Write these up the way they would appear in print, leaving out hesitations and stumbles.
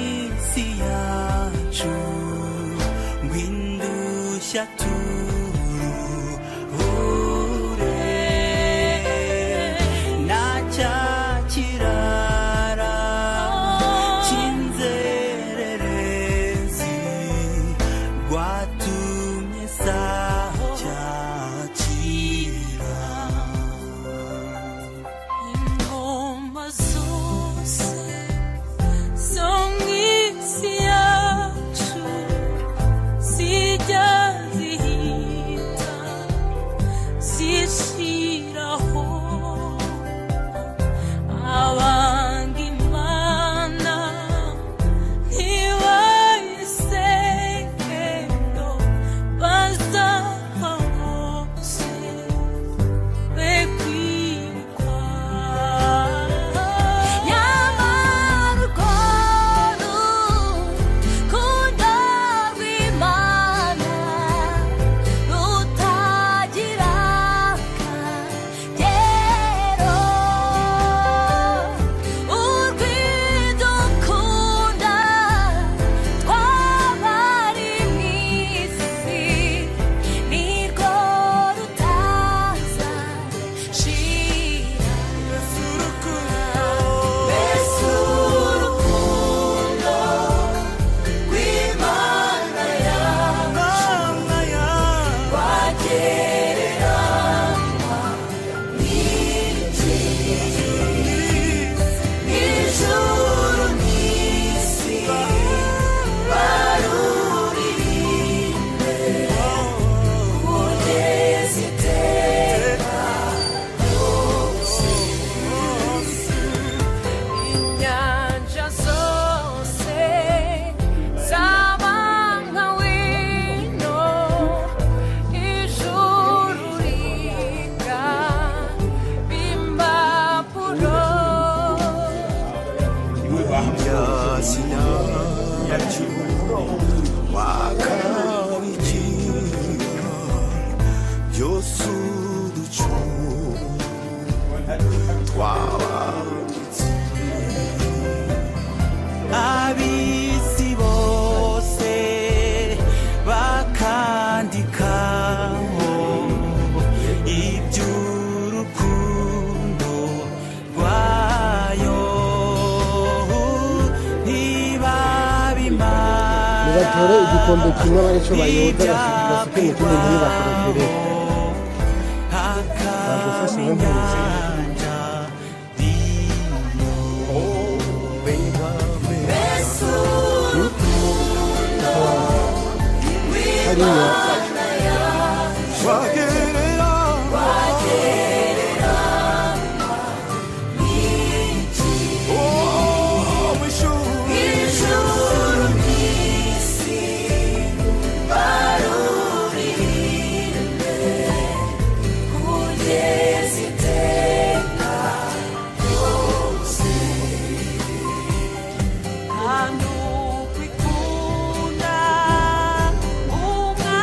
isi yacu ngwindushya turuhure na cya kirara cy'inzererezi rwatumye sacyakira ingoma zose zo mw'isi yacu zijya zihita zishiraho abanga imana ntibayisengero bazapfa bose be kwirukwa nyamara urwo rukundo rw'Imana rutagira akagero urwidukunda twabari mw'isi nirwo rutaza shira mbese urukundo rw'Imana rwagereranywa n'iki ijuru n'isi baruririmbe kugeza iteka ryose inyanja zose zaba nka wino ijuru rikaba impapuro ibyazina yacu wakabikira byose uducu twabanditse ab'isi bose bakandikaho iby'urukundo rwayo ntibabimara nibatore igikombe kimwe baricyo bayoza basuke mu kindi ntibakorokere bagufashe nk'impunzi hariya ijuru n'isi baruririmbe kugeza iteka ryose kandi ukwikunda umwana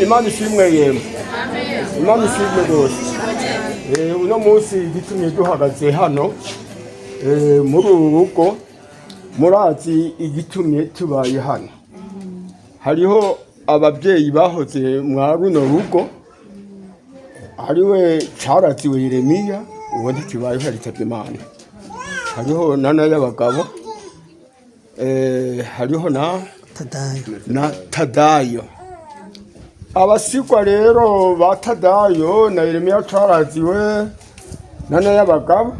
Imana ishimwe yemwe. Imana ishimwe rwose. Uno munsi gitumye duhagaze hano muri uru rugo, murazi igitumye tubaye hano. Hariho ababyeyi bahoze mwa runo rugo, hariwe Caraziwe Yeremiya, ubundi kibaye haritabye Imana. Hariho nana y'abagabo, hariho na Tadayo. Abasigwa rero ba Tadayo na Yeremiya Caraziwe nana y'abagabo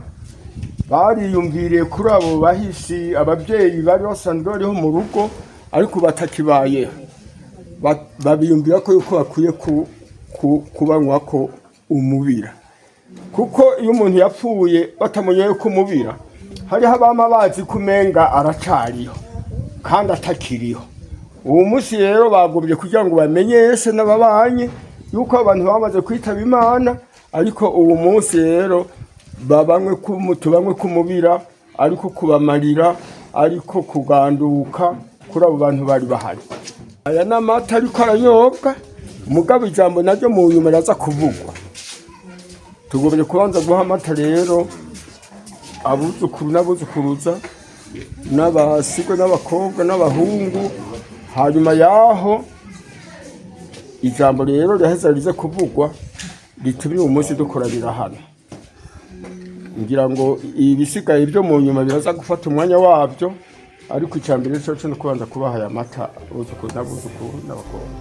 bariyumviriye kuri abo bahisi ababyeyi bari basanzwe bariho mu rugo ariko batakibaye. Babiyumvira ko yuko bakwiye kubanywa ko umubira, kuko iyo umuntu yapfuye batamunyoye ko umubira, hariho abama bazi kumenga aracariho kandi atakiriho. Uwo munsi rero bagobye kugira ngo bamenyeshe n'ababanye yuko abantu bamaze kwitaba Imana, ariko uwo munsi rero tubanywe kumubira, ariko kubamarira, ariko kuganduka kuri abo bantu bari bahari. Aya n'amata ariko aranyobwa, umugabo ijambo naryo mu nyuma raza kuvugwa. Tugomba kubanza guha amata rero abuzukuru n'abuzukuruza n'abasigwa n'abakobwa n'abahungu, hanyuma yaho ijambo rero riheza rize kuvugwa ritumye uyu munsi dukorabira hano. Ngira ngo ibisigaye byo mu nyuma biraza gufata umwanya wabyo, ariko icyambere cyo no kubanza kubaha aya mata abuzukuru n'abakobwa.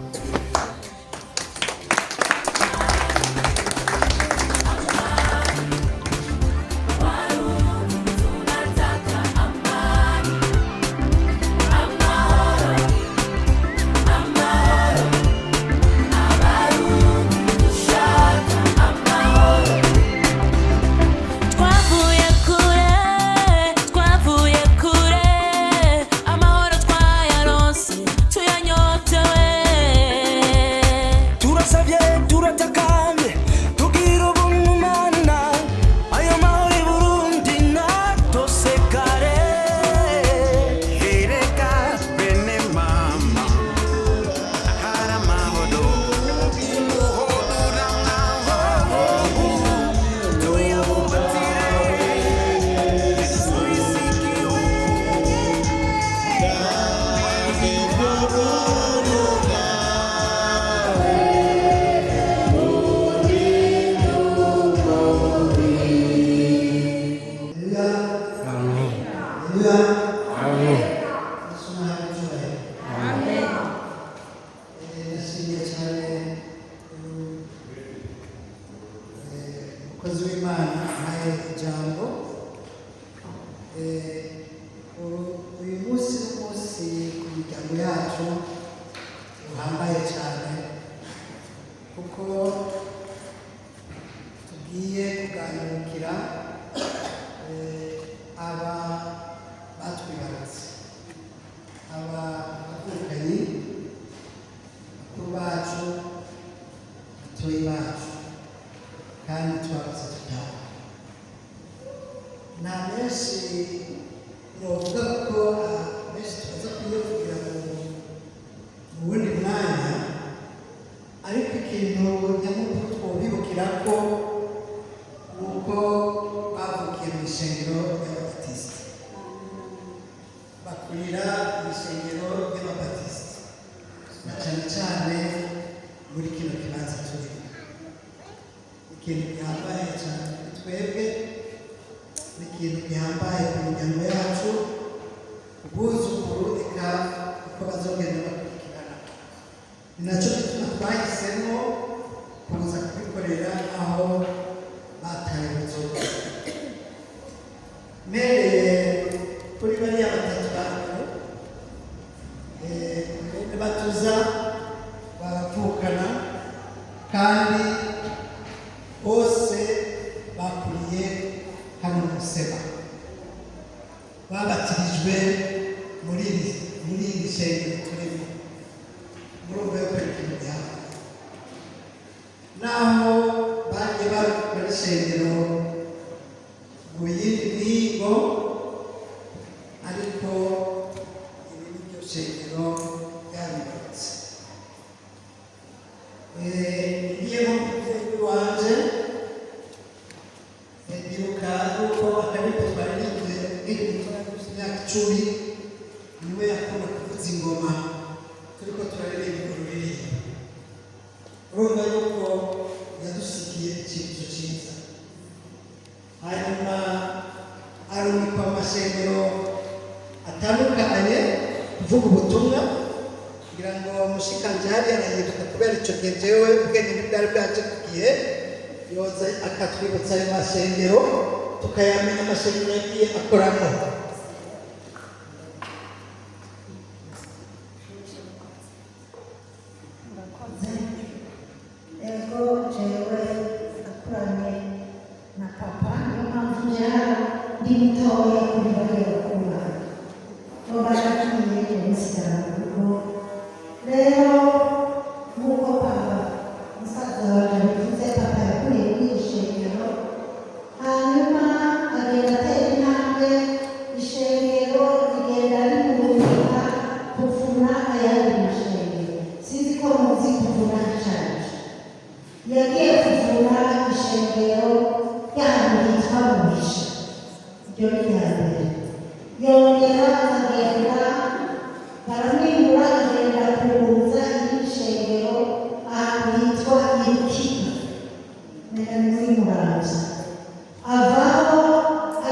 Ariko ibi ni byo shengero byabibarutse. ingoma turiko turaririmba ururirimbo urumva yuko yadusigiye ikintu cyiza hanyuma arumikwa amashengero atandukanye kuvuga ubutumwa kugira ngo mushikanjari arayibuka kubera icyo gihe jewe ubwenge ntibwari bwaje ku gihe yoza akatwibutsa ayo mashengero tukayamenya amashengero yagiye akoramo. Ego jewe akuranye na papa niyo mpamvu njyana ndi mutoya kuri bariya bakuru bo baragiye jenoside kuko rero nk'uko papa musaza waje bivuze papa yakuriye kuri iyi shengero hanyuma agenda atera intambwe ishengero rigenda rimurika kuvuna ayandi mashengero sinzi ko muzi kuvuna ishaje yagiye kuvuna ishengero y'ahantu hitwa Muhisha iryo ni irya mbere yongera akagenda baramwimura agenda kuguruza irindi shengero ahantu hitwa Irukiga mena ni muri Muramvya avaho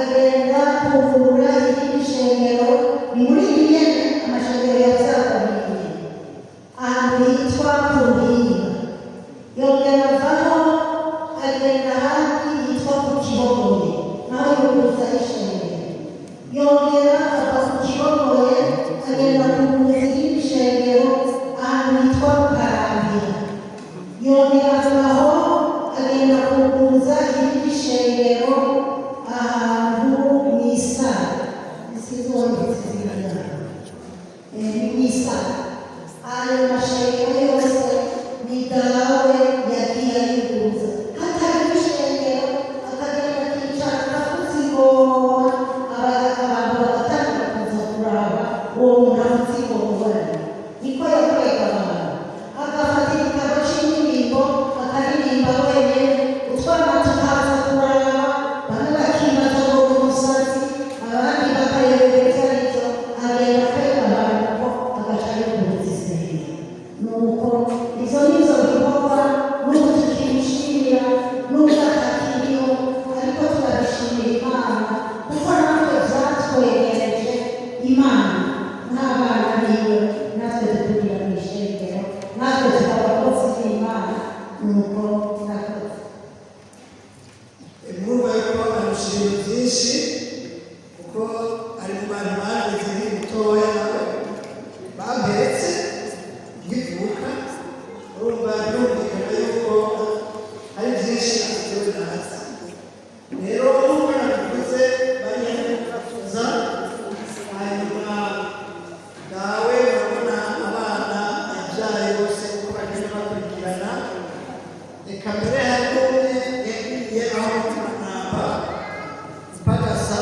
agenda kuvura irindi shengero ni muri iyi nyene amashengero yavyagabiriye ahantu hitwa Kumpinga yongera avaho agenda ahandi yitwa ku Kibogoye naho yuguruza ishengero yongera ava ku Kibogoye agenda kuguruza irindi shengero ahantu hitwa Karambira yongera avaho agenda kuguruza irindi shengero ahantu mw'Isare mw'Isare ayo mashengero yose ni dawe yagiye ayiguruza hatari ishengero akagenda akicara akavuza ingoma abantu bagatangira kuza kuraba uwo muntu avuza ingoma niko yakorega abantu agafata igitabo c'indirimbo akaririmba wenyene utwana tukaza kuraba bamwe bakibaza ngo ni umusazi abandi bakarebera ivyo arivyo agenda akareba abantu ko agaca yiguruza isengero nuko izo nizo bikorwa n'ubu tukibishimira n'ubwo atakiriho ariko turabishimira Imana kuko natwe vyatwegereje Imana n'abana biwe natwe dukurira mw'ishengero natwe tukaba abakozi b'Imana nuko nakoze murumva yuko arushije byinshi kuko ari mu bantu bageze ni mutoya bampetse nkivuka urumva yumvikana yuko ari byinshi afitewe nazi rero nk'uko nabivuze bariyaza hanyuma dawe urabona abana yabyaye bose uko bagenda bakurikirana reka mbere hari n'umwe yagiye aho kunamba ipagasa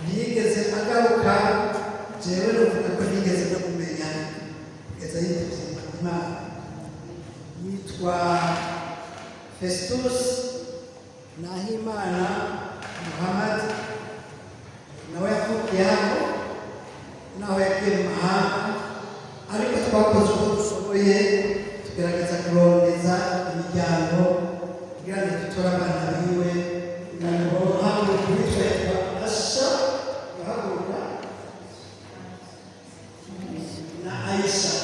ntiyigeze agaruka jewe nuvuga ko nigeze no kumenya kugeza yitavye Imana yitwa Festus Nahimana Muhammad nawe yavukiye hano naho yagiye mu mahanga ariko twakoze uko dushoboye tugerageza kurondeza imiryango kugira ngo dutore abana biwe kugira ngo haguruka uwitwa yitwa Asha yahaguruka na Aisha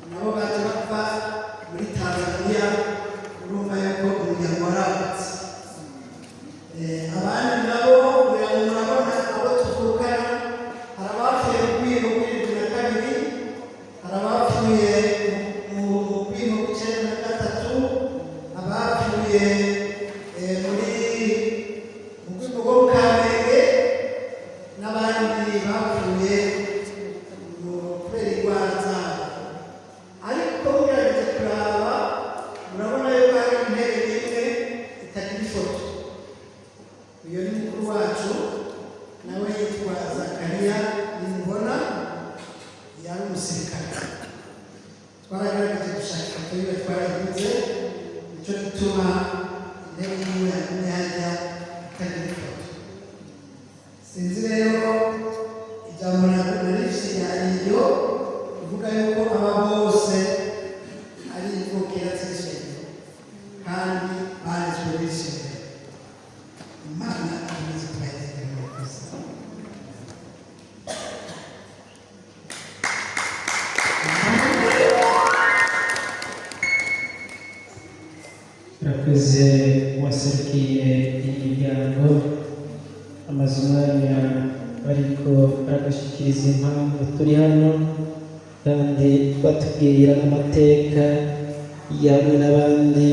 nabo baje bava muri Tanzania urumva yuko umuryango waragutse abandi nabo murabona abo tuvukana hari abapfuye mu bwimo bw'irindwi na kabiri hari abapfuye mu bwimo bw'icenda na gatatu abapfuye mu bwimo bwo mu Kamenge n'abandi bapfuye kubera indwara zabo ariko mugerageje kuraba murabona yuko hari intebe imwe itagira ifoto uyo ni mukuru wacu nawe yitwa Zakariya nimubona yari umusirikare twaragaragaje gushaka ifoto yiwe twarayibuze nicyo gituma intebe yiwe yagumye hajya itagira ifoto sinzi rero ijambo narifise arakoze waserukiye imiryango amaze umwanya ariko aragushyikiriza impamvu turi hano kandi batubwira amateka yawe n'abandi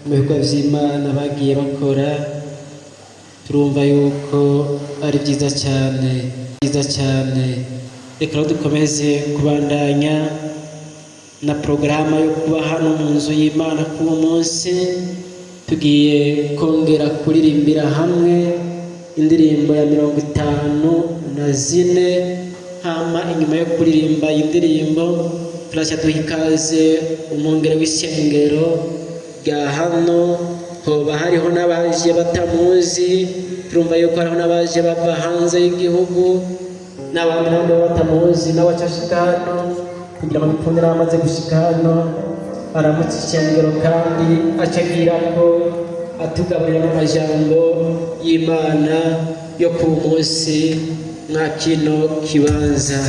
mu bikorwa by'Imana bagiye bakora. Turumva yuko ari byiza cyane. Reka dukomeze kubandanya na porogaramu yo kuba hano mu nzu y'Imana k'uwo munsi. Tugiye kongera kuririmbira hamwe indirimbo ya 54. Hama inyuma yo kuririmba indirimbo turashya duha ikaze umwungere w'isengero rya hano. Hoba hariho n'abaje batamuzi, turumva yuko hariho n'abaje bava hanze y'igihugu n'abandi nabo batamuzi n'abacashika hano kugira ngo bipfundire abamaze gushika hano. Aramutse isengero kandi acagira ko atugaburira amajambo y'Imana yo ku munsi mwa kino kibanza.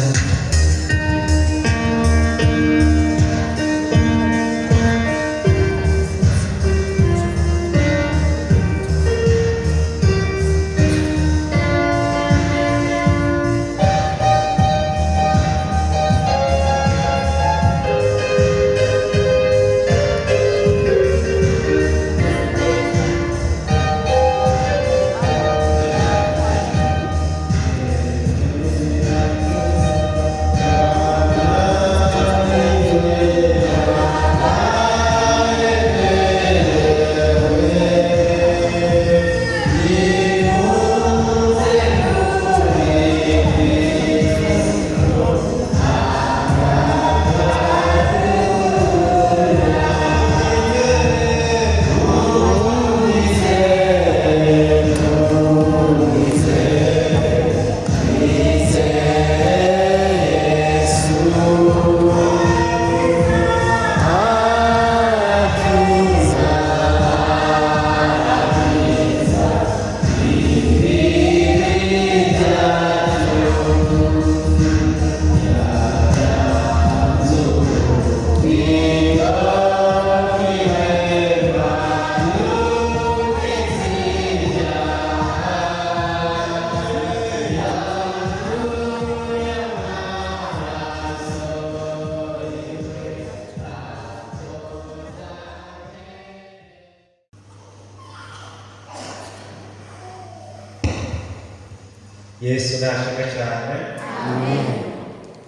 Yesu nashimwe cyane.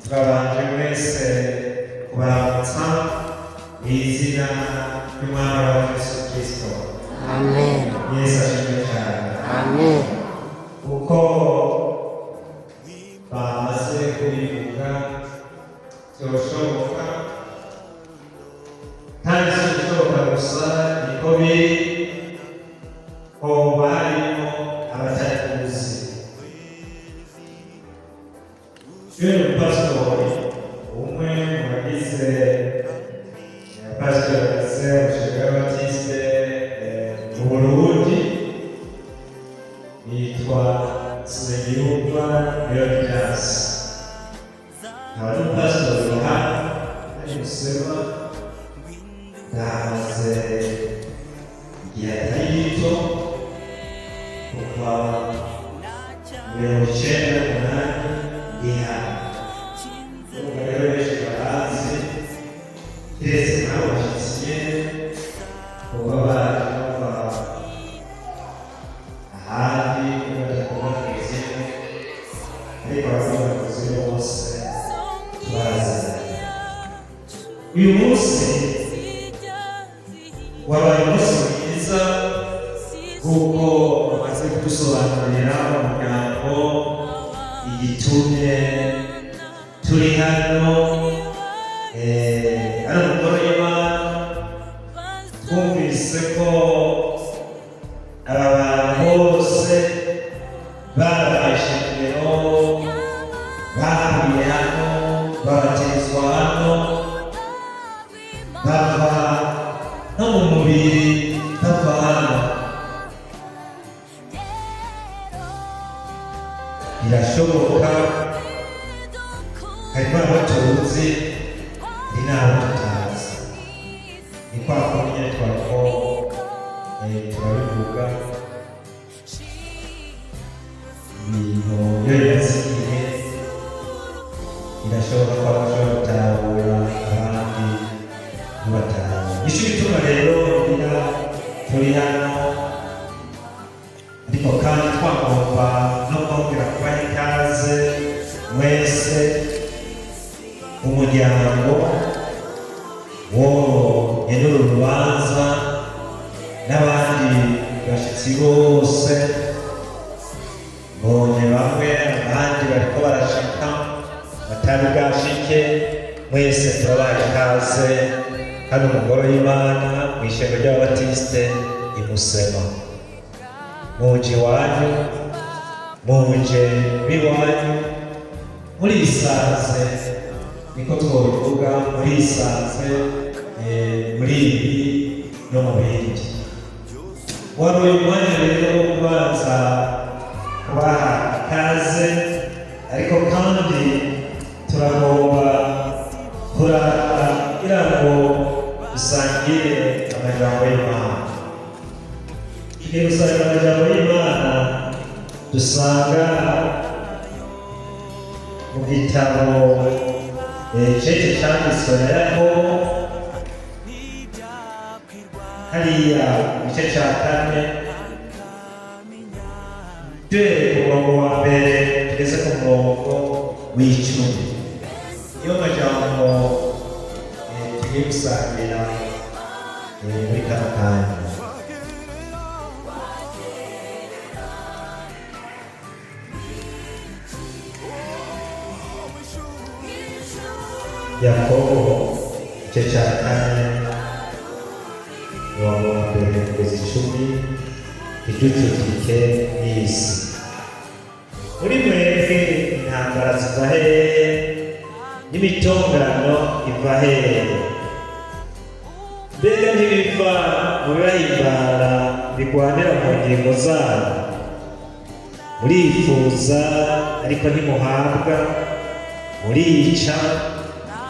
Turabanje mwese kubaramutsa mu izina ry'Umwami wacu Yesu Kristo. Yesu ashimwe cyane. Kuko bamaze kubivuga byoshoboka kandi si bishoboka gusa niko biri, hoba harimo abatatuzi. Uyu pastori umwe mu bagize pastori bagize umushinga w'Abatiste mu Burundi yitwa Nsengiyumva Leonidas. Nkaba ari pastori w'ahantu ari Musema, ndahamaze igihe atari gito kuva 1998 uyu munsi wabaye umunsi mwiza kuko bamaze kudusobanurira umuryango igitumye turi hano. Ari umugore w'Imana, twumvise ko aba bantu bose barabashimiro bahuriye hano, babatizwa hano, bava no mu mubiri bava hano. Birashoboka harimo abo tuzi ni n'abo tutazi. Ni kwa kundi twavuga turabivuga ibintu iyo yasigiye birashoboka ko abashobora gutahura abandi ntibatahura. Nicyo gituma rero kugira turi hano, ariko kandi twagomba no kongera kubaha ikaze mwese umuryango wo nyene urubanza n'abandi bashitsi bose, mbonye bamwe abandi bariko barashika batari bwashike, mwese turabaha ikaze hano mu ngoro y'Imana mw'ishengero ry'Ababatisite i Musema. Muje iwanyu, muje biwanyu, murisanze, niko twobivuga, murisanze muri ibi no mu bindi. Wari uyu mwanya rero wo kubanza kubaha ikaze, ariko kandi turagomba kurara kugira ngo dusangire amajambo y'Imana. Tugiye gusangira amajambo y'Imana dusanga mu gitabo cece cyanditswe na Yakobo, hariya igice cya 4 duhereye ku murongo wa mbere tugeze ku murongo w'10. Iyo majambo tugiye gusangira muri kano kanya. Yakobo igice cya 4 umurongo wa mbere kugeza 10, iducudike n'isi. Muri mwebwe intambara ziva hehe n'imitongano iva hehe? Mbega ntibiva mu bibahimbara bigwanira mu ngingo zabo? Murifuza ariko ntimuhabwa, murica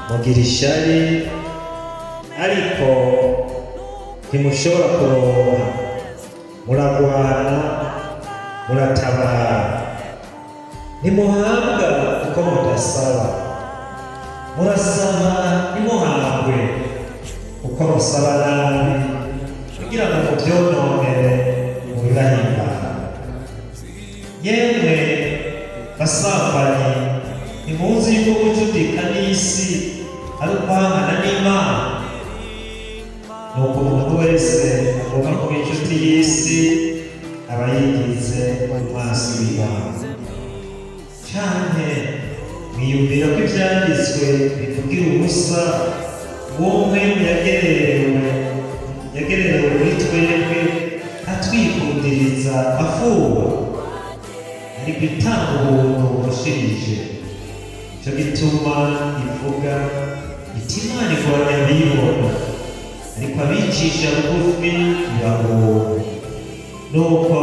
mugira ishyari ariko ntimushobora kuronka, muragwana muratabara, ntimuhabwa kuko mudasaba, murasaba ntimuhabwe kuko musaba nabi, kugira ngo mubyononere mu bibahimbara. Yemwe basambanyi, ntimuzi yuko gucudika n'isi ari ukwangana n'Imana? Nuko umuntu wese agomba kuba inshuti y'isi aba yigize amaso y'Imana. Canke mwiyumvira ko ivyanditswe bivugira ubusa umwe yagererewe muri twebwe atwikundiriza afuba, ariko itanga ubuntu burushirije. Ico gituma ivuga iti Imana igoranya abiyibona, ariko abicisha bugufi ibagora. Nuko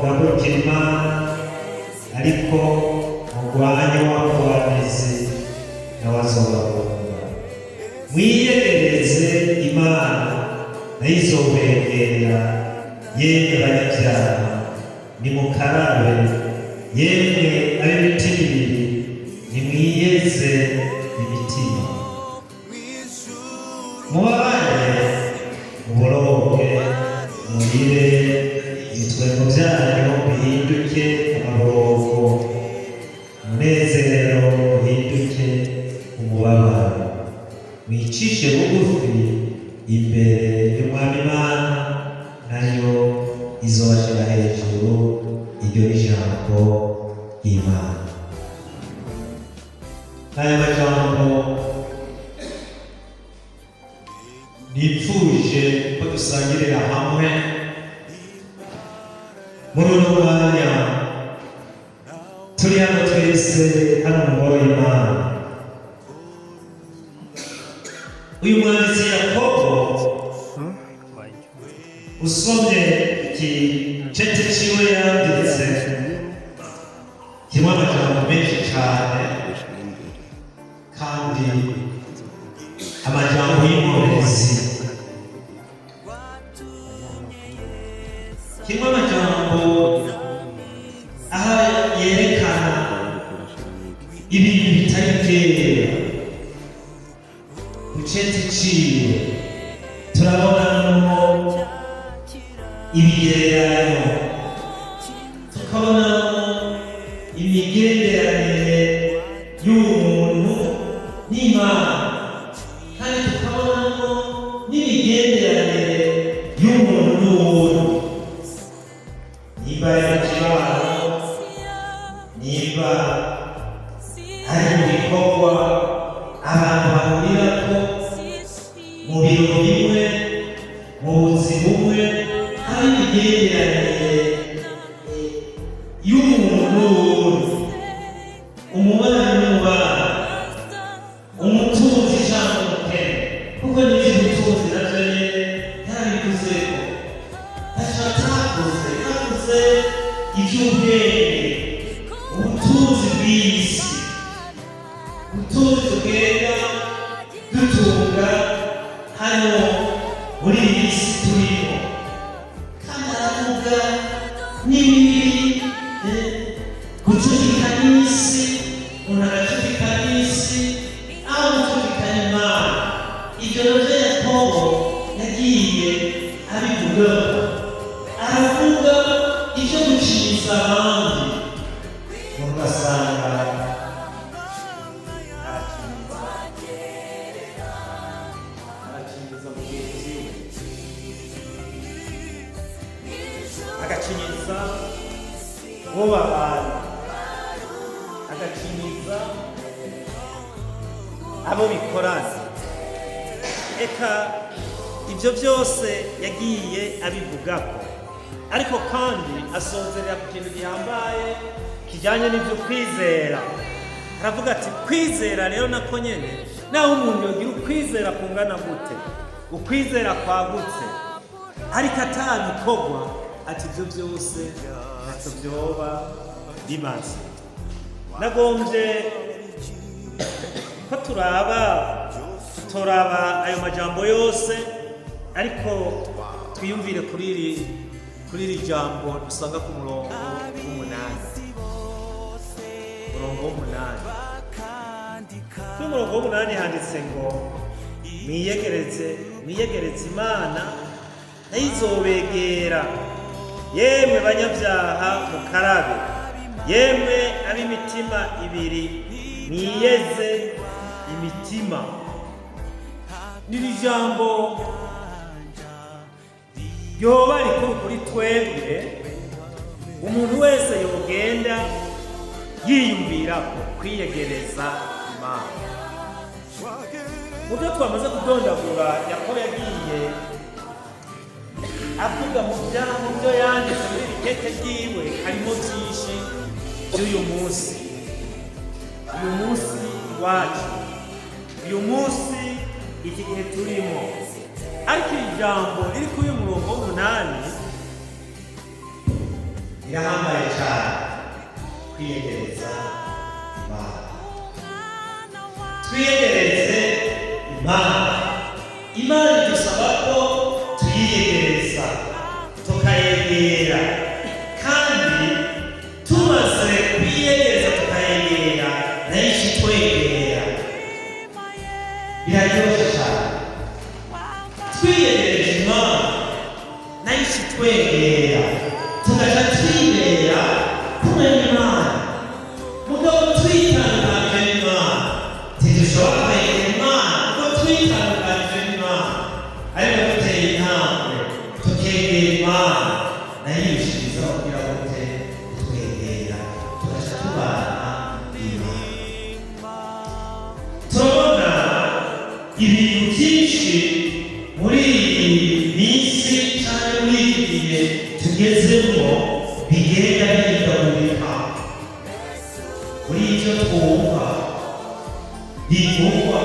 mugabukira Imana, ariko mugwanye wakoranizi nawe azobagora. Mwiyegereze Imana nayo izobegera. Yemwe banyabyaha nimukarabe, yemwe ab'imitima ibiri nimwiyeze imitima. Mubabane muboroge murire, ibitwenge byanyu bihinduke amaborogo, umunezero uhinduke umubabaro. Mwicishe bugufi imbere y'Umwami Imana, nayo izobashira hejuru. Iryo ni ijambo ry'Imana. Aya majambo nipfuje ko dusangirira hamwe muri uno mwanya turi hano twese hano mu ngoro y'Imana. Uyu mwanditsi Yakobo, usomye iki cece ciwe yanditse, kirimo amajambo menshi cyane kandi amajambo y'inkomezi. ceti ciwe turabonamo ibigereranyo, tukabonamo imigenderanire y'umuntu n'Imana, kandi tukabonamo n'imigenderanire y'umuntu n'uwundi, nimba ari mu kibano, nimba ari mu bikorwa abantu bahurirako, mu biro bimwe, mu buzi bumwe, hari imigenderanire y'umuntu n'uwundi, umubanyi n'umubano, umutunzi cyangwa umukene, kuko n'iby'ubutunzi nabyo nyine ntabikuzeko, ntacyo atakoze, yakoze iby'ubwenge, ubutunzi bw'isi, ubutunzi tugenda dutunga hano muri iyi si turimo, kandi aravuga n'ibibi gucurika n'isi, umuntu agacurika n'isi, aho gucurika n'Imana. Ibyo nabyo Yakobo yagiye abivugaho, aravuga ibyo guciriza abandi, ugasanga agacinyiza bo babana, agacinyiza abo bikorana. Eka ibyo byose yagiye abivugako, ariko kandi asozerera ku kintu gihambaye kijyanye n'ibyo kwizera. Aravuga ati kwizera rero nako nyene, naho umuntu yogira ukwizera kungana gute, ukwizera kwagutse, ariko atabikorwa, ati ibyo byose ntacyo byoba bimaze. Nagombye ko turaba ayo majambo yose, ariko twiyumvire kuri iri jambo dusanga ku murongo w'umunani. Umurongo w'umunani, kuri umurongo w'umunani handitse ngo mwiyegereze Imana nayo izobegera, yemwe banyabyaha mukarabe, yemwe ab'imitima ibiri mwiyeze imitima. N'iri jambo ryoba rikuru kuri twebwe, umuntu wese yogenda yiyumvira kwiyegereza Imana. Mu byo twamaze kudondagura, Yakobo yagiye avuga mu byo yanditse muri iri kete ryiwe, harimo byinshi by'uyu munsi, uyu munsi iwacu, uyu munsi iki gihe turimo. Ariko iri jambo riri kuri uyu murongo w'umunani rirahambaye cyane, kwiyegereza Imana. Twiyegereze Imana. Imana idusaba ko tuyiyegereza, tukayegera, kandi tumaze kuyiyegereza tukayegera, nayo ikitwegera. Biraryoshye cyane. Twiyegereje Imana nayo ikitwegera, tugaca twibera kumwe n'Imana. Mugabo twitandukanye n'Imana ntidushobora kwegera Imana, kuko twitandukanye n'Imana, ariko duteye intambwe tukegera Imana, nayo irushijeho kugira ngo twegera, tugaca tubana n'Imana. Turabona ibintu byinshi muri iyi minsi cyangwa muri iki gihe tugezemo bigenda bihindagurika. Muri ibyo twumva bivugwa,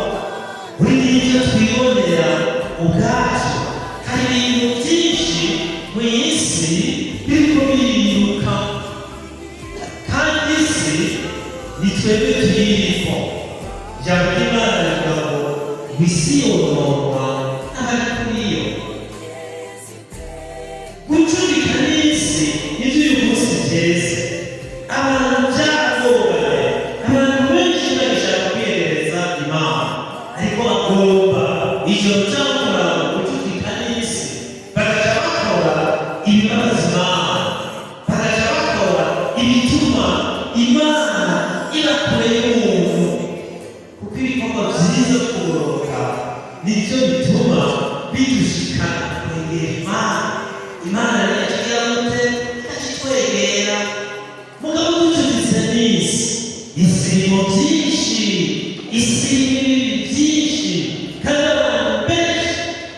muri ibyo twibonera ubwacu, hari ibintu byinshi mu isi biriko biriruka, kandi isi ni twebwe tuyiriko. Ijambo ry'Imana rivuga ngo isi yonorwa n'abari kuri yo. Gucurika n'isi nibyo uyu munsi byeze. Abantu byaragoye, abantu benshi bagishaka kwiyegereza Imana, ariko bagomba cyokora ubucuti kanisi bagaca bakora ibibazima bagaca bakora ibituma Imana iba kure y'umuntu kuko ibikorwa byiza kugororoka nibyo bituma bidushikana kwegera Imana rero yaciye gute ikitwegera mugabo ducuditse n'isi irimo byinshi isi byinshi kandi abantu benshi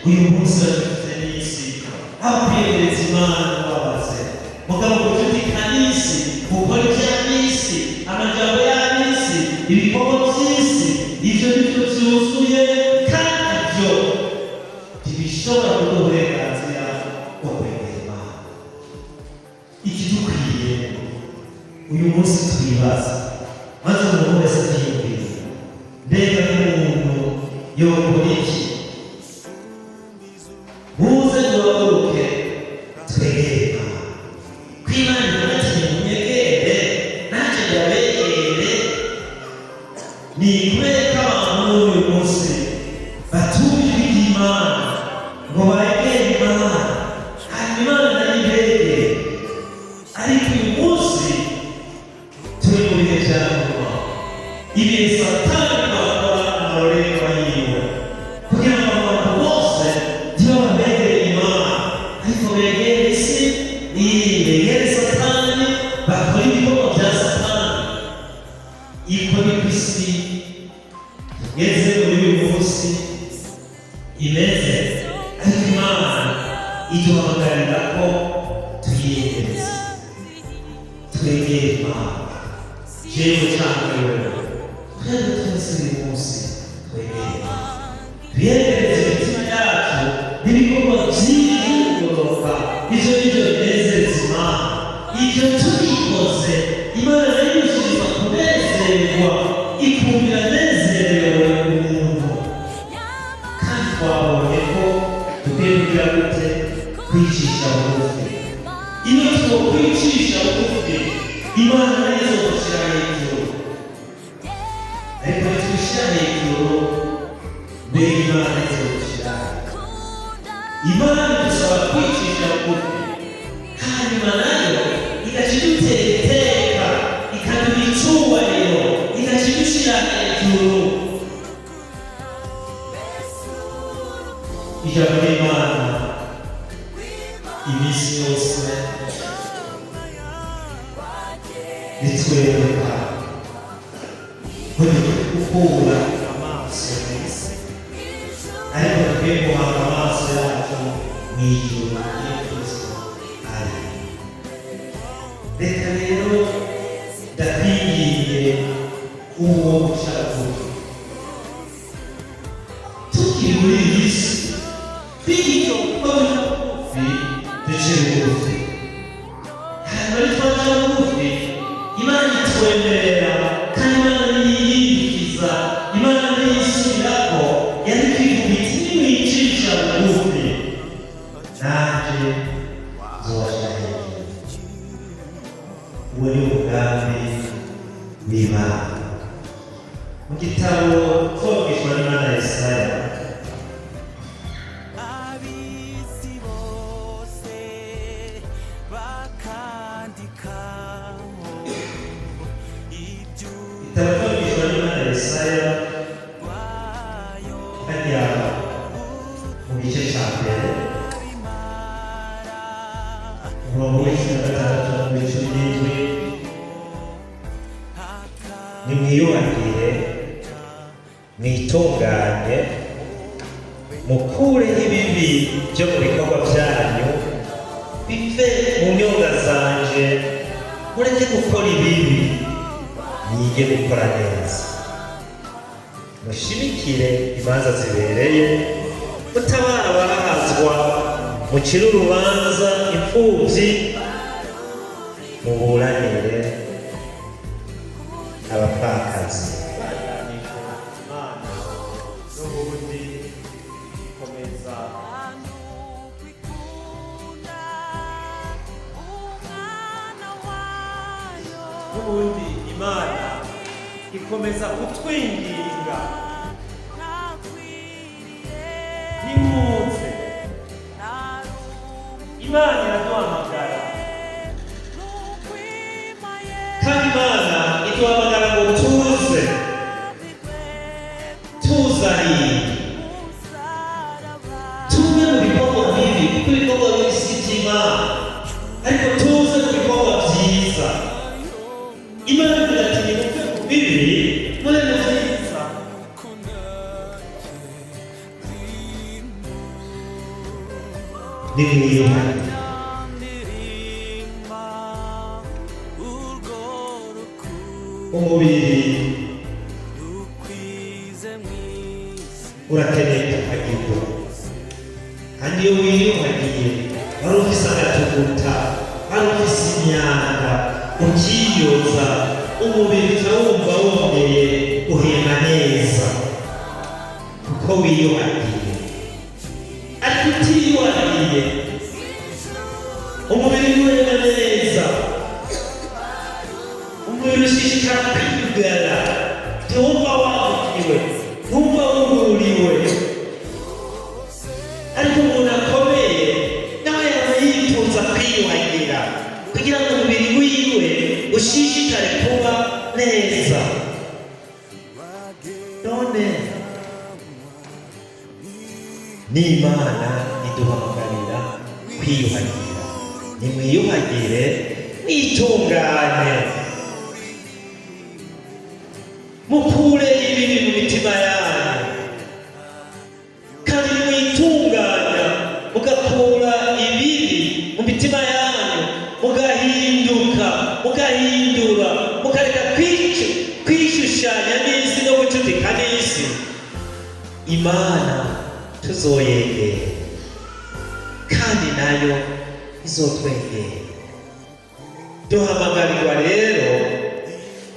uyu munsi bafite n'isi abwireza Imana babaze mugabo gucudika n'isi gukora ibya n'isi amajambo ya n'isi ibikorwa by'isi ibyo nibyo byuzuye kandi byo ntibishobora kuduha uburenganzira bwo kwegera Imana. Ikidukwiye uyu munsi twibaza maze umuntu wese akiyumvira mbega n'umuntu yokora iki muze duhaguruke twegere Imana ko Imana ivuga ati nimunyegere nanjye ndabegere. Ni kubera ko abantu uyu munsi batuje iby'Imana ngo begere Imana hanyuma Imana nayo ibegere, ariko uyu munsi turi mu bihe bya nyuma ibihe Satani bakora amarorerwa yiwe kugira ngo abantu bose ntibabegere Imana ariko begere isi begere Satani bakora ibikorwa bya Satani. Iko ni ku isi tugeze muri uyu munsi imeze, ariko Imana iduhamagarira ko tuyiyegereza twegere Imana. Jewe cyangwa wewe twebwe twese uyu munsi twegere Imana tuyegereze imitima yacu n'ibikorwa byinshi kugororoka ibyo nibyo binezeza Imana. Ibyo tubikoze Imana nayo yishimiza kunezerwa ikumva iranezerewe umuntu, kandi twabonye ko dukwiye kugira gute kwicisha bugufi. Iyo twokwicisha bugufi Imana nayo izodushyira hejuru, ariko nitwishyira hejuru mbere Imana izodushyira Imana idusaba kwicisha bugufi hanyuma nayo igaca idutera iteka ikaduha icyubahiro igaca idushyira hejuru. Ijambo ry'Imana iminsi yose ritwereka ko dukura amaso mu isi ariko dukwiye guhanga amaso yacu mu ijuru iyo Kristo ari. Reka rero ndakwinginge uwo gushaka tukiri muri iyi si bityo twabona bugufi duciye bugufi hanyuma nitwaca bugufi Imana itwemerera kandi Imana niyiyikiza Imana niyisubirako yari kwikubita nimwicisha bugufi nanjye nzobashyira hejuru. Uwo ni umugambi w'Imana. Mu gitabo twogishwa n'Imana Yesaya ab'isi bose bakandikaho igitabo twogishwa n'Imana Yesaya hajya mu gice cya mbere umurongo w'icumi na gatandatu n'uw'icumi n'indwi. Nimwiyuhagire mwitunganye mukureho ibibi byo mu bikorwa byanyu bive mu myonga zanje mureke gukora ibibi mwige gukora neza mushimikire imanza zibereye mutabara abarahazwa mucire urubanza imfubyi muburanire abapfakazi. n'ubundi komeza n'ubundi Imana ikomeza kutwinginga Imana iraduhamagara kandi Imana iduhamagara ngo tuze tuzaniye tuve mu bikorwa bibi kuko ibikorwa bibi si iby'Imana ariko tuze mu bikorwa byiza. Imana ivuga ati nimuve ku bibi mure mu byiza. Nimwiyuhane umubiri urakeneye kuhagirwa kandi iyo wiyuhagiye wari ufise agatuguta wari ufise imyanda ukiyoza umubiri urawumva wongeye uhema neza kuko wiyuhagiye. ariko utiyuhagiye umubiri ntuhema neza, umubiri ushishikara kwiyugara ntiwumva wagukiwe ntumva wugururiwe. ariko umuntu akomeye nawe yaba yifuza kwiyuhagira kugira ngo umubiri wiwe ushishikare kuba neza. none n'Imana iduhamagarira kwiyuhagira. nimwiyuhagire mwitungane mukure ibibi mu mitima yanyu kandi mwitungana mugakura ibibi mu mitima yanyu mugahindura mukareka kwishushanya n'isi no gucudika n'isi. Imana tuzoyegera kandi nayo izotwegera. duhamagarirwa rero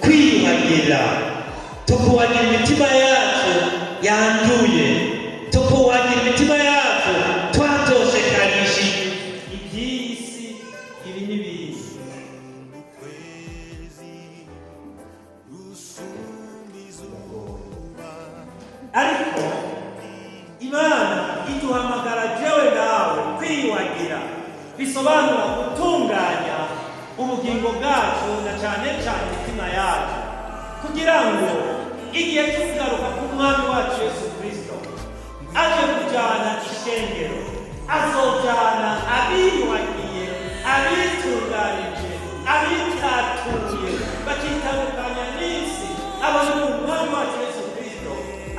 kwiyuhagira, tukuhagira imitima yacu yanduye, tukuhagira imitima yacu twatoshekanishije iby'isi ibi n'ibindi. ariko Imana iduhamagara jewe nawe kwiyuhagira bisobanura gutunganya ubugingo bwacu na cyane cyane imitima yacu kugira ngo igihe cyo kugaruka k'umwami wacu Yesu Kristo aje kujyana ishengero azojyana abiyuhagiye, abitunganije, abitatuye bakitandukanya n'isi. abantu umwami wacu Yesu Kristo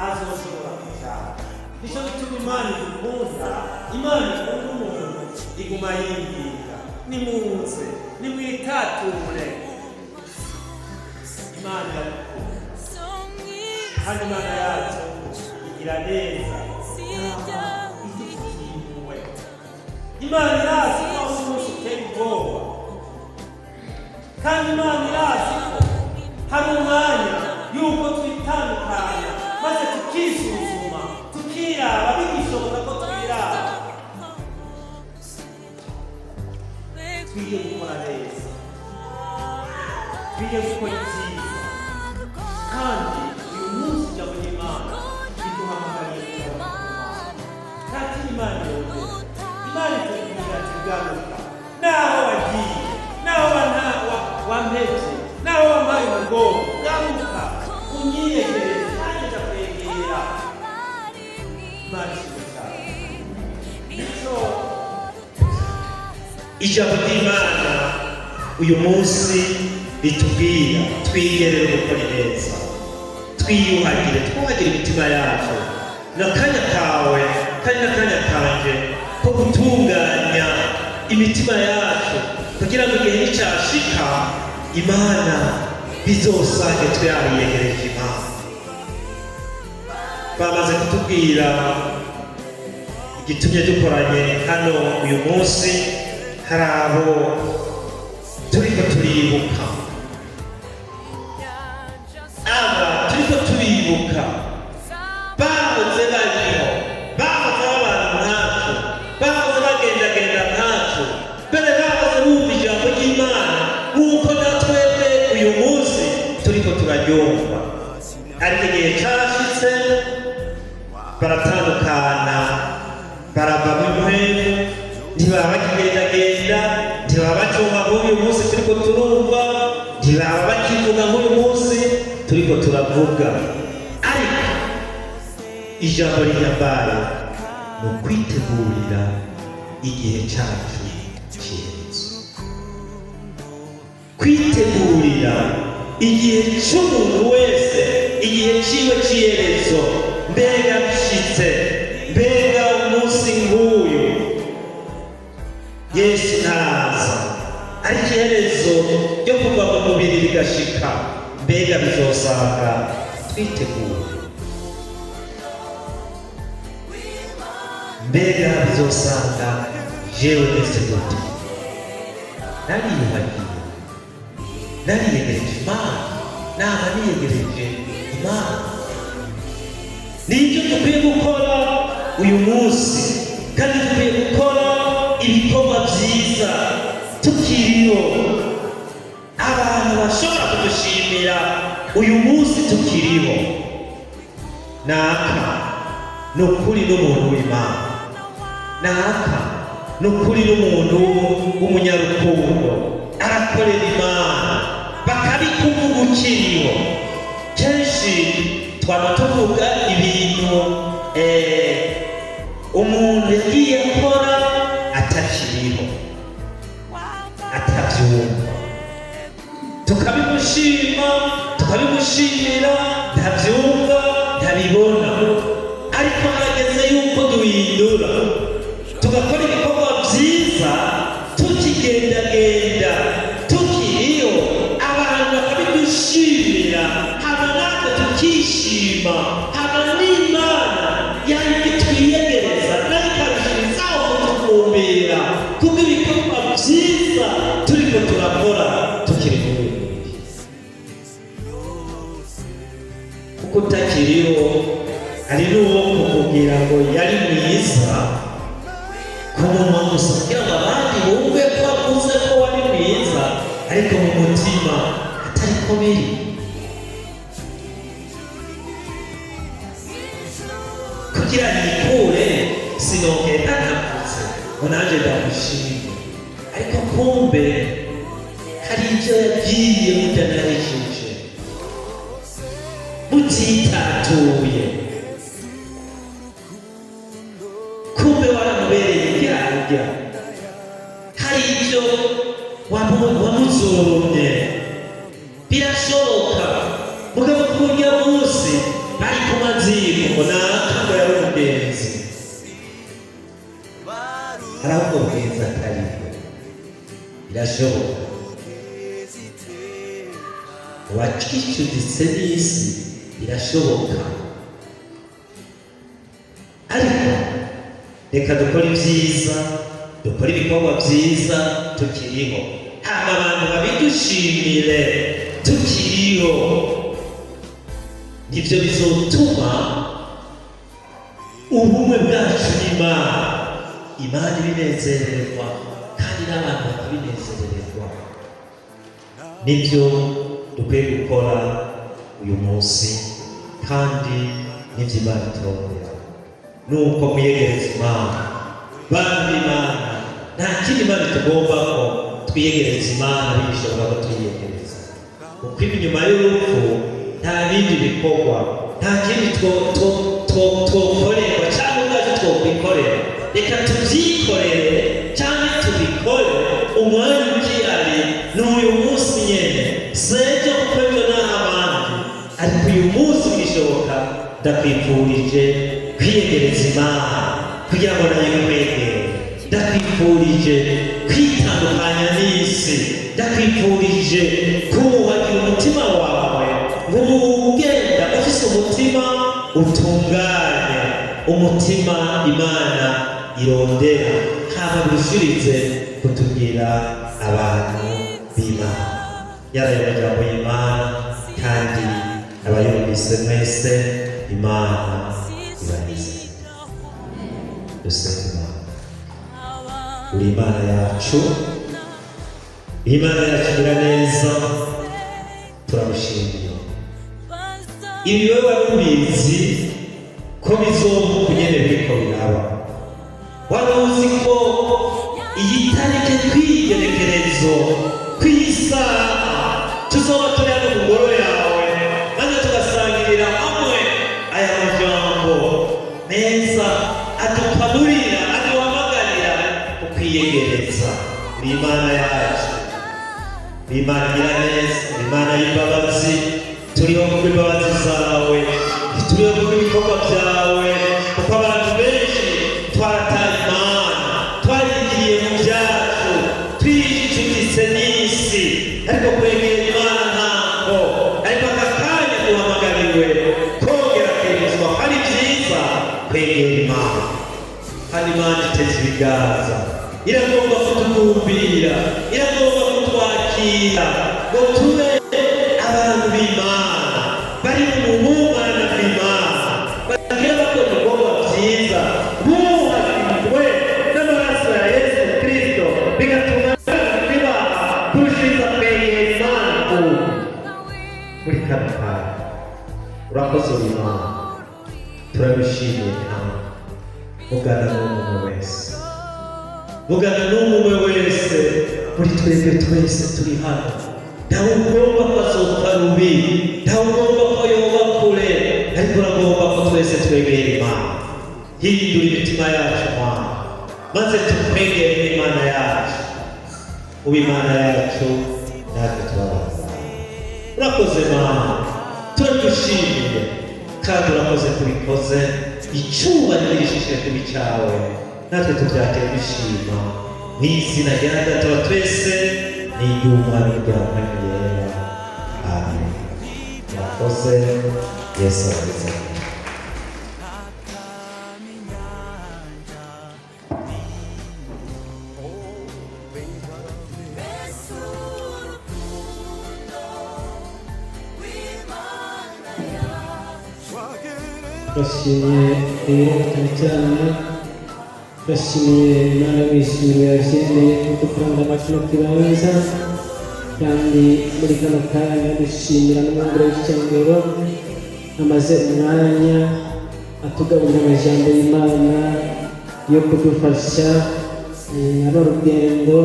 azoshobora kujyana. nicyo gituma Imana idukunda, Imana ikunda umuntu iguma yinginga nimuze nimwitature. Imana iradukunda kandi Imana yacu igira neza idufitiye. Imana irazi ko aho umunsi utera ubwoba kandi Imana irazi ko hari umwanya yuko twitandukanya maze tukisuzuma tukiraba bigishoboka ko twiraba. twige gukora neza, twige gukora ibyiza kandi uyu munsi ijambo ry'Imana riduhamagariye kuba nta kindi Imana yongera. Imana itubwira ati garuka naho wagiye, naho wampevye, naho wampaye umugongo, garuka unyiyegereze nanjye ndakwegera. Imana ishimwe cyane. Nicyo ijambo ry'Imana uyu munsi ritubwira twigerere gukora neza, twiyuhagire, twuhagire imitima yacu. n'akanya kawe kandi n'akanya kanje ko gutunganya imitima yacu kugira ngo igihe nicyashika Imana bizosange twariyegereje Imana. bamaze kutubwira igitumye dukoranye hano uyu munsi. hari abo turiko turibuka, aba turiko turibuka bahoze bariho, bahoze babana ntacu, bahoze bagendagenda ntacu, mbere bahoze bumva ijambo ry'Imana nk'uko natwebwe uyu munsi turiko turaryumva. ariko igihe cyashitse baratandukana, barava mu mpemu, ntibaba bakigenda ntibaba bakivuga nk'uyu munsi turiko turavuga, ariko ijambo rihambaye ni ukwitegurira igihe cyacu cy'iherezo, kwitegurira igihe cy'umuntu wese, igihe ciwe cy'iherezo. Mbega bishitse, mbega umunsi nk'uyu Yesu ntaza, ariko iherezo ryo kuva mu mubiri rigashika, mbega bizosanga twitegura, mbega bizosanga jewe meze gute, nariyuhagiye, nariyegereje Imana, nama niyegereje Imana. Nibyo dukwiye gukora uyu munsi, kandi dukwiye gukora ibikorwa byiza tukiriho. Abantu bashobora kudushimira uyu munsi tukiriho, naka ni ukuri n'umuntu w'Imana, naka ni ukuri n'umuntu w'umunyarukundo, arakorera Imana, bakabikuvuga ukiriho. Kenshi twaba tuvuga ibintu umuntu yagiye akora atakiriho, atabyumva, tukabimushima, tukabimushimira, ntabyumva, ntabibona. Ariko harageze yuko duhindura, tugakora ibikorwa byiza, tukigendagenda, tukiriho, abantu bakabidushimira, hama natwe tukishima, hama n'Imana yanjye twiyegereza, nayo ikarushirizaho kutukumbira kubw'ibikorwa byiza turiko turakora tukiri muri uyu mubiri. Kuko utakiriho hari n'uwo kukubwira ngo yari mwiza ku munwa gusa, kugira ngo abandi bumve ko wavuze ko wari mwiza, ariko mu mutima atari ko biri. Kugira nikure sinokenda navuze ngo nanjye ndamushima, ariko kumbe hari ibyo yagiye mutanarishije, mutitatuye, kumbe waramubereye ibyarya, hari ibyo wamuzurumye. Birashoboka mugabo kurya munsi bari ku maziko ngo naka yari umugenzi, ariko ubwiza atariho. Birashoboka wacicuditse n'isi, birashoboka, ariko reka dukora ibyiza, dukora ibikorwa byiza tukiriho, hama abantu babidushimire tukiriho. Nibyo bizotuma ubumwe bwacu n'Imana, Imana ibinezererwa kandi n'abantu bakabinezererwa. Nibyo dukwiye gukora uyu munsi, kandi nibyo Imana iturondera, nuko muyegereza Imana. Bantu b'Imana, nta kindi Imana tugomba ko twiyegereza Imana, bishobora ko twiyegereza, kuko inyuma y'urupfu nta bindi bikorwa, nta kindi twokorerwa cyangwa ubwacu twokwikorera. Reka tubyikorere cyangwa tubikore umwanya ukihari, n'uyu munsi nyene, sejo kuko ejo naho abandi, ariko uyu munsi bishoboka. Ndakwifurije kwiyegereza Imana kugira ngo nayo ikwegere, ndakwifurije kwitandukanya n'isi, ndakwifurije kuwuhagira umutima wawe, ugenda ufise umutima utunganye, umutima Imana irondera, hama bishurize kutubwira abantu b'Imana. Yaraye amajambo y'Imana, kandi abayumvise mwese Imana ibanize. Dusenge Imana. Uri Imana yacu, Imana yacu igira neza, turamushimiye. Ibi wewe wari ubizi ko bizoba kunyene biriko biraba, wari uzi ko iyi tariki tw'igerekerezo kw'isaha ngoro yawe maze tugasangirira hamwe aya majambo meza adukanurira aduhamagarira ukwiyegereza. Uri Imana yacu, uri Imana igira neza, uri Imana y'imbabazi. Turiho kubw'imbabazi zawe, turiho kubw'ibikorwa byawe, kuko abantu benshi twarataye Imana, twarigiriye mu byacu, twijijutse n'isi, ariko kwegera Imana ntabwo. Ariko aka kanya duhamagariwe kongera kwemezwa ko ari byiza kwegera Imana. Kandi Imana iteze ibiganza, iragomba kutugumbira, iragomba kutwakira ngo tube abantu b'Imana bari mu bumana bw'Imana, bagira bakora ibikorwa byiza bubakiwe n'amaraso ya Yesu Kristo, bigatuma bibaha kurushiza kwegera Imana muri kano kanya. Urakoze Imana, turabishimiye nawe. Vugana n'umwe wese, vugana n'umwe wese muri twebwe twese turi hano. Ntawe ugomba ko asohoka rubi, ntawe ugomba ko yoba kure, ariko uragomba ko twese twegera Imana. Hindura imitima yacu Mana, maze tukwegere Imana yacu. Uba Imana yacu, natwe turabaza. Urakoze Mana, turagushimiye kandi urakoze kubikoze. Icyubahiro gishishije kuba cyawe, natwe tubyakira bishima mu izina rya Data wa twese n'iry'Umwana n'irya Yera. Amen. Murakoze. Yesu abaze. Turashimiye rero cyane, turashimiye Imana wishimiye yabyemeye kudutanga amakino kibanza, kandi muri kano kanya dushimira n'umwambaro w'isengero amaze umwanya atugaburira amajambo y'Imana yo kudufasha ari urugendo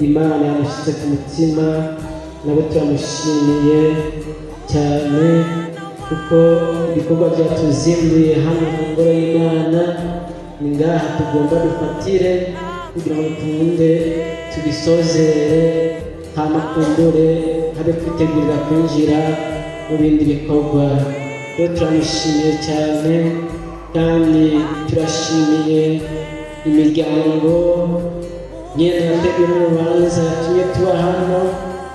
Imana yamushyize ku mutima. Nabo turamushimiye cyane kuko ibikorwa byatuzinduye hano mu ngoro y'Imana. Ni ngaha tugomba dufatire kugira ngo tukunde tubisozere, hama kumbure habe kwitegurira kwinjira mu bindi bikorwa. Rero turamushimiye cyane, kandi turashimiye imiryango nyene yateguye n'urubanza yatumye tuba hano,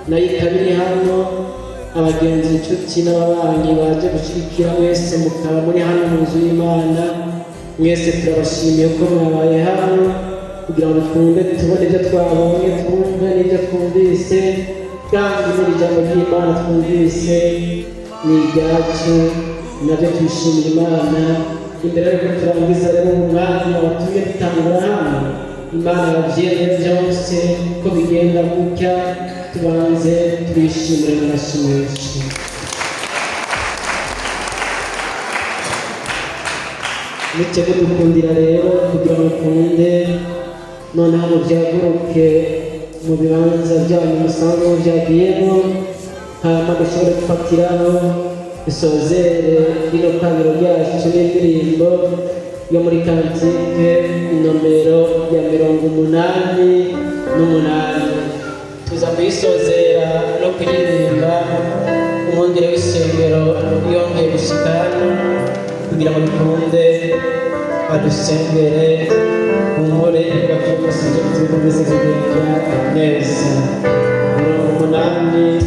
nayo ikaba iri hano. Abagenzi, inshuti n'ababanyi baje gushyigikira mwese mukaba muri hano mu nzu y'Imana, mwese turabashimiye ko mwabaye hano kugira ngo twumve tubone ibyo twabonye, twumve n'ibyo twumvise, kandi muri ijambo ry'Imana twumvise ni iryacu, nabyo tubishimira Imana. Imbere y'uko turangiza rero umwanya watumye dutangura hano, Imana yabyemeye byose ko bigenda gutya. Tubanze twishimire n'amashimwe. Bityo dukundira rero kugira ngo ukunde noneho mubyaguruke mu bibanza byanyu musanzwe mubyagiyemo, hanyuma dushobore gufatiraho dusozere rino kabiro ryacu n'indirimbo yo muri kantike inomero ya 88. Tuza kuyisozera no kuririmba umwongere w'isengero yongeye gushika hano kugira ngo dukunde badusengere umure bakimusije tubikomeze kugenda neza. 88.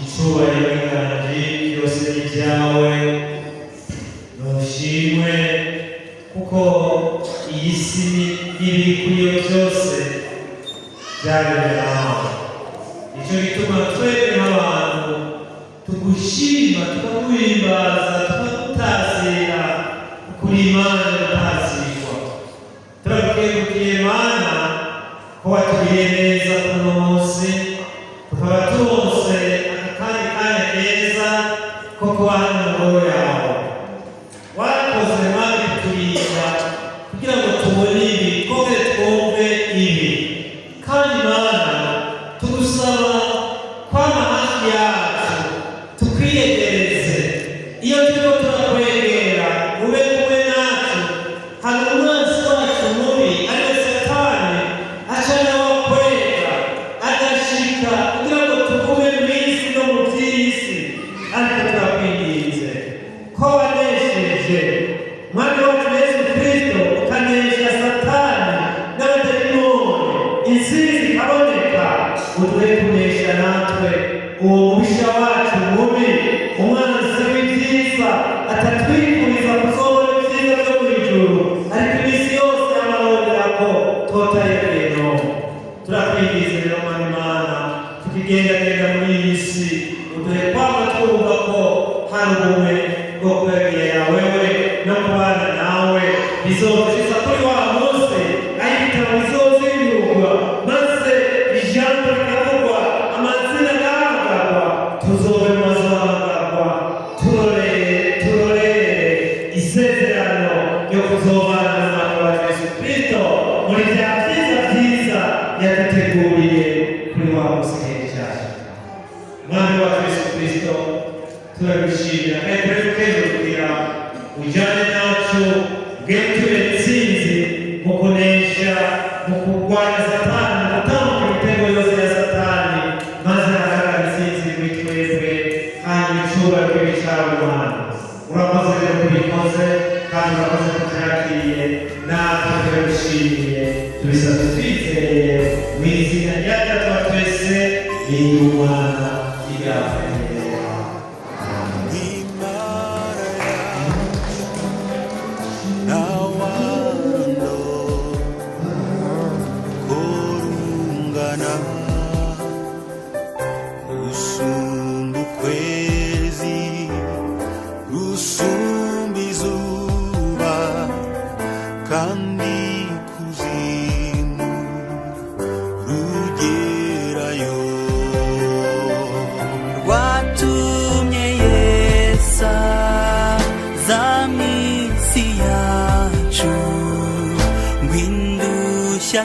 icyubahiro n'inganji byose ni ibyawe, nushimwe kuko iyi si n'ibikwiye byose byaremeraho. Icyo gituma twebwe nk'abantu tugushima, tukaguhimbaza, tukagutazira kuri Imana utazirwa. Turagukengurukira Mana ko watugiriye neza kuno munsi, tukaba turonse akandi kanya keza ko kuba hano mu ngoro yawe. Warakoze Mana kuturinda kugira ngo tubone ibi, twongere twumve ibi. Kandi Mana tugusaba kwama hafi yacu, tukwiyegereze. Iyo turiko turakwegera ube kumwe nacu. Hari umwanzi wacu mubi ariwe Satani aca nawe akwega agashika kugira ngo tugume mu isi no mu by'isi, ariko turakwinginze ko wanesheje Mwami wacu Yesu Kristo, ukanesha Satani n'abadayimoni, intsinzi ikaboneka, uduhe kunesha natwe uwo mubisha wacu mubi, umwanzi w'ibyiza atatwifuriza kuzobona ibyiza byo mu ijuru, ariko iminsi yose y'amahorera ko twotayereyo. Turakwingize rero Mwami Mana, tukigendagenda muri iyi si, uduhe kwama twumva ko hari ubumwe bwo kwegera wewe no kubana nawe. Bizodushitsa kuri wa munsi aho ibitabo bizozingurwa, maze ijambo rikavugwa, amazina agahamagarwa, tuzobe mu mazu ahamagarwa, turorere isezerano ryo kuzobana n'Umwami wacu Yesu Kristo muri bya byiza byiza yaduteguriye kuri wa munsi w'ishashi. Mwami wacu Yesu Kristo, turabishimira kandi turabikengurukira ujyane nacu, bwetube intsinzi mu kunesha, mu kurwanya Satani, mu gutambuka imitego yose ya Satani, maze hagaragara intsinzi muri twebwe, kandi icyubahiro kibe cyawe Mana. Urakoze rero kubikoze, kandi urakoze kubyakiriye, natwe turabishimiye, tubisaba twizeye mu izina rya Data wa twese n'iry'Umwana n'iryawe. Rusumba ukwezi, rusumba izuba, kandi kuzimu rugerayo. Rwatumye Yesu aza mw'isi yacu, ngw'indushya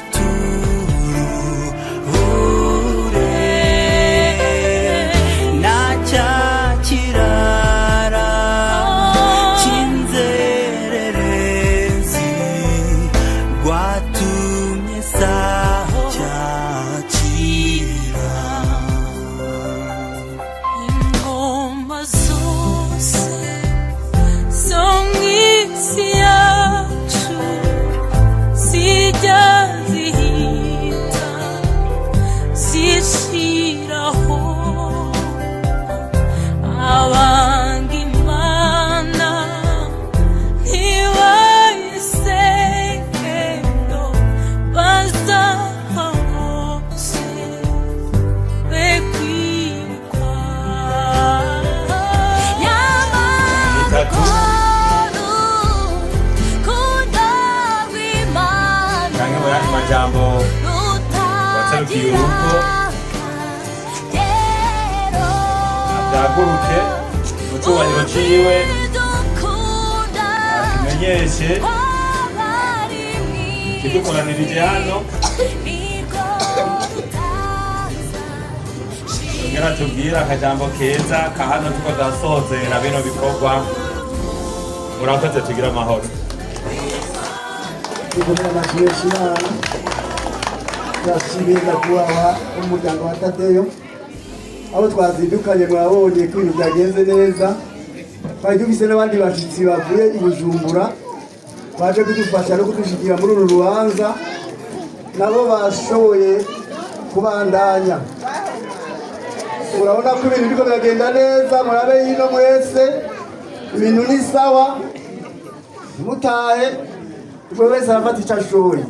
iruko agahaguruke mu cyubahiro ciwe, akimenyeshe ikidukoranirije hano, ongera tubwire akajambo keza ka hano tuko turasozera bino bikorwa. Murakoze, tugire amahoro. Turashimiye nyakubahwa umuryango wa Tadeyo, abo twazindukanye mwabonye ko ibintu byagenze neza. Twari dufise n'abandi bashitsi bavuye i Bujumbura baje kudufasha no kudushikira muri uru rubanza, nabo bashoboye kubandanya. urabona ko ibintu biriko biragenda neza. Murabe hino mwese, ibintu ni sawa, mutahe buri wese arafata icyo ashoboye.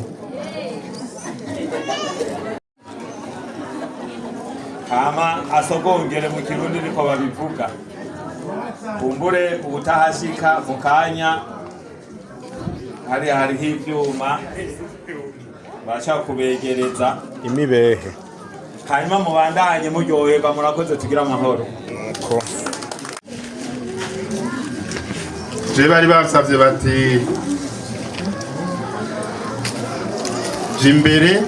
hama asogongere mu kirundi niko babivuga. Kumbure ubutahashika mu kanya hariho ivyuma bashaka kubegereza imibehe, hanyuma mubandanye muryoherwa. Murakoze, tugira amahoro. Je bari basavye bati jimbere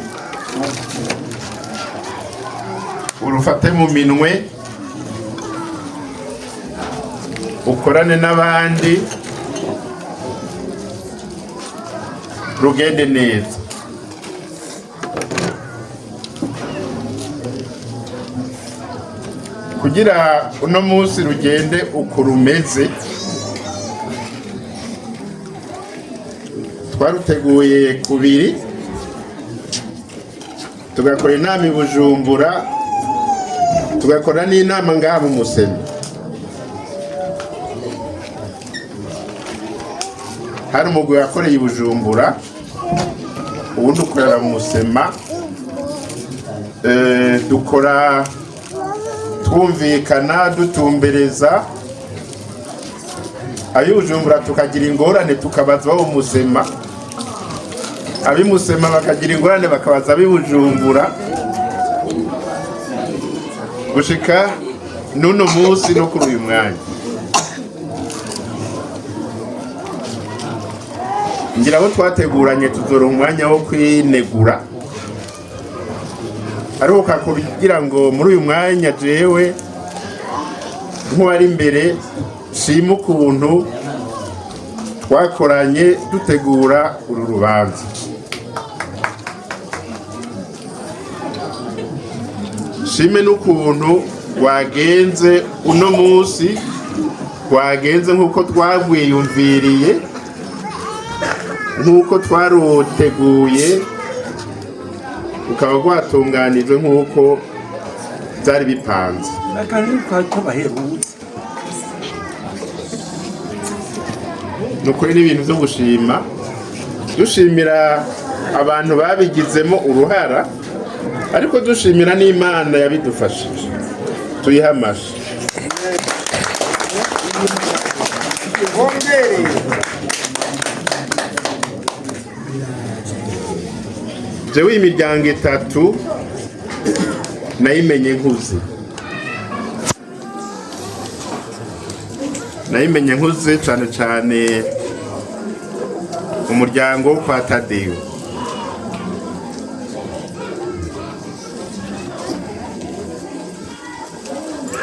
urufate mu minwe ukorane n'abandi rugende neza. Kugira uno munsi rugende uko rumeze, twaruteguye kubiri, tugakora inama i Bujumbura, tugakora n'inama ngaha mu Musema. Hari umugwi yakoreye i Bujumbura, ubundi ukorera mu Musema. Dukora twumvikana, dutumbereza ayo Bujumbura, tukagira ingorane tukabaza abo Musema, abi Musema bakagira ingorane bakabaza abi Bujumbura, gushika n'uno munsi no kuri uyu mwanya. Ngira aho twateguranye tuzora umwanya wo kwinegura, ariko kugira ngo muri uyu mwanya jewe nk'uwari imbere shima ukuntu twakoranye dutegura uru rubanza. Shime n'ukuntu wagenze uno munsi, wagenze nk'uko twagwiyumviriye, nk'uko twaruteguye, ukaba rwatunganijwe nk'uko byari bipanze. Nukuri n'ibintu byo gushima, dushimira abantu babigizemo uruhara, ariko dushimira n'Imana yabidufashije. Tuyihe amashyi. Jewe imiryango itatu nayimenye nkuze. Nayimenye nkuze cyane cyane umuryango wo kwa Tadeyo.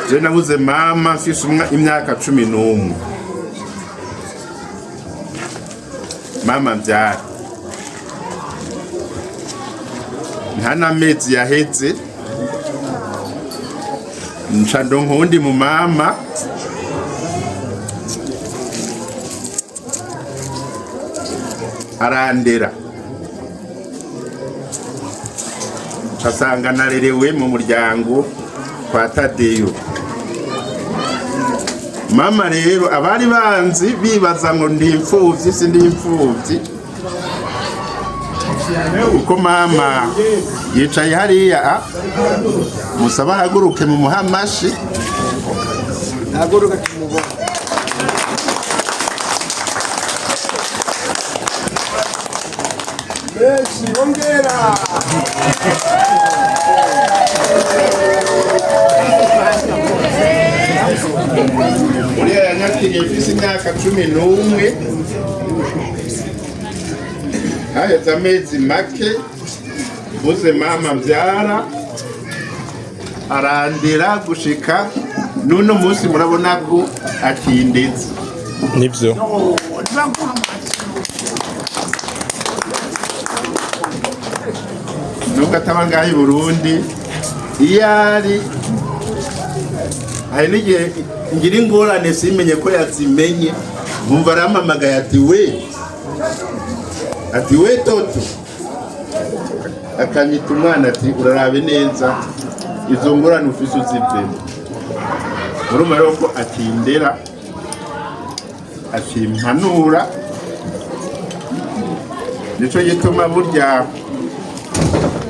Je nabuze mama mfise imyaka 11. Mama mbyara nta n'amezi yaheze, nca ndonka uwundi mu mama arandera, asanga narerewe mu muryango kwa Tadeyo. Mama rero abari banzi bibaza ngo ndi imfuvyi, si ndi imfuvyi, uko mama yicaye hariya musaba haguruke mu muhamashi, haguruka kimubona. Yesu ongera. Uriya yanyakiye mfise imyaka 11, haheze amezi make buze mama mbyara arandera gushika n'uno munsi murabona ko akindetse. Nibyo. Nuko ataba ngaha i Burundi, iyari hari n'igihe ngira ingorane simenye ko yazimenye, nkumva arampamagaye ati we Toto, akanyita umwana ati urarabe neza izo ngorane ufise uzivemo. Urumva rero ko atindera akimpanura, nico gituma burya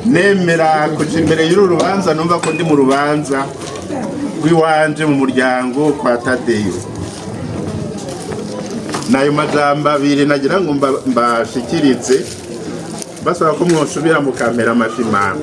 nemera kuja imbere y'uru rubanza, numva ko ndi mu rubanza rw'iwanje mu muryango kwa Tadeyo. Nayo majambo abiri nagira ngo mbashikirize, basaba ko mwosubira mukamera amafi mama.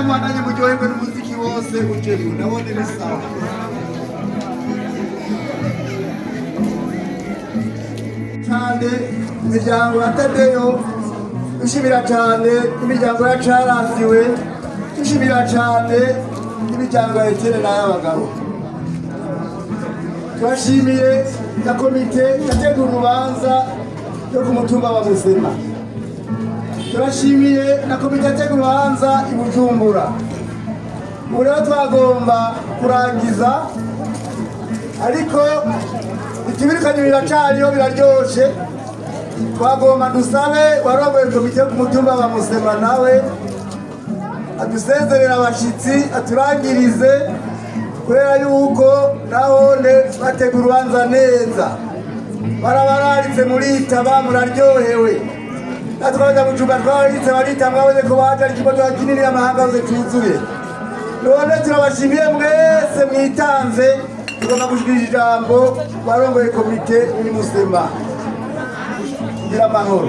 Mwananye muryoherwe n'umuziki wose ujemo nabone ni sawa. Cyane imiryango ya Tadeyo dushimira cyane, imiryango ya Caraziwe dushimira cyane, imiryango ya Etienne n'ay'abagabo. Turashimiye na komite yategura urubanza yo ku mutumba wa Musema. Turashimiye na komite yategura urubanza i Bujumbura. Ubu rero twagomba kurangiza, ariko itibirikanye biracariho biraryoshe. Twagomba dusabe warongoye komite yo ku mutumba wa Musema nawe adusezerera abashitsi, aturangirize, kubera yuko nahone bategura urubanza neza. Barabararitse muritaba muraryohewe. Natwaza Bujumbura twaritse barita mwabonye ko baje ari kibazo kinini amahanga yose cyuzuye. None turabashimiye mwese mwitanze, tugomba gushikiriza ijambo barongoye komite uri Musema. Gira amahoro.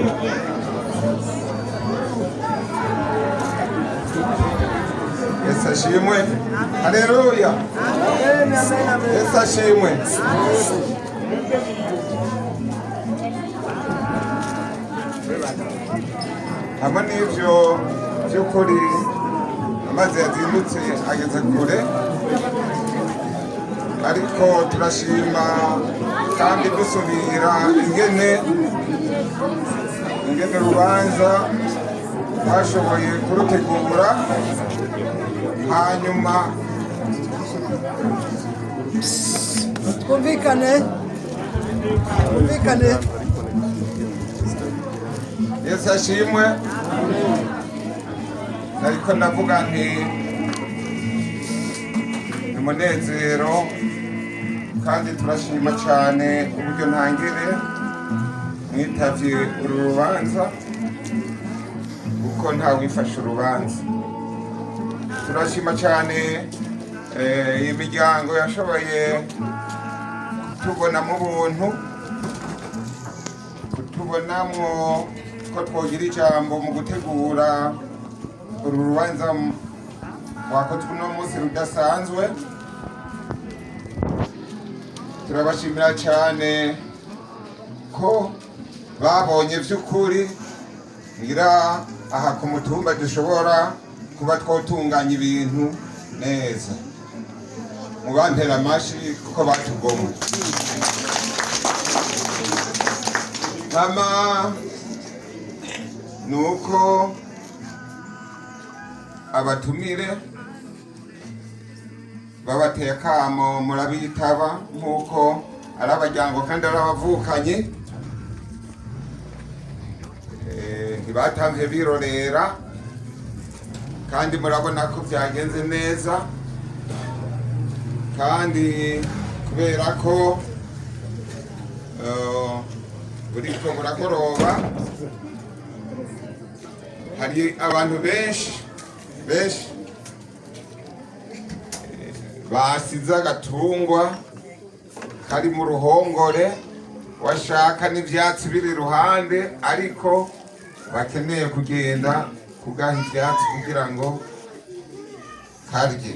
Yesu ashimwe. Haleluya. Yesu ashimwe. Hamwe n'ivyo by'ukuri amazi yazindutse ageze kure, ariko turashima kandi dusubira ingene urubanza bashoboye kurutegura, hanyuma twumvikane. Yesu ashimwe. Ariko navuga nti umunezero, kandi turashima cyane uburyo ntangire mwitavye uru rubanza, kuko ntawifashe urubanza. Turashima cyane imiryango yashoboye kutubonamo ubuntu, kutubonamo ko twogira ijambo mu gutegura uru rubanza wakozwe uno munsi rudasanzwe. Turabashimira cyane ko babonye by'ukuri ngira aha ku mutumba dushobora kuba twotunganya ibintu neza. Mubampera amashi kuko batugomwe. nuko abatumire babateye akamo murabitaba nk'uko ari abajyango kandi ari abavukanye. Ntibatanze birorera kandi murabona ko byagenze neza, kandi kubera ko buriko buragoroba hari abantu benshi basize agatungwa kari mu ruhongore, washaka n'ivyatsi biri iruhande, ariko bakeneye kugenda kugaha ivyatsi kugira ngo karye.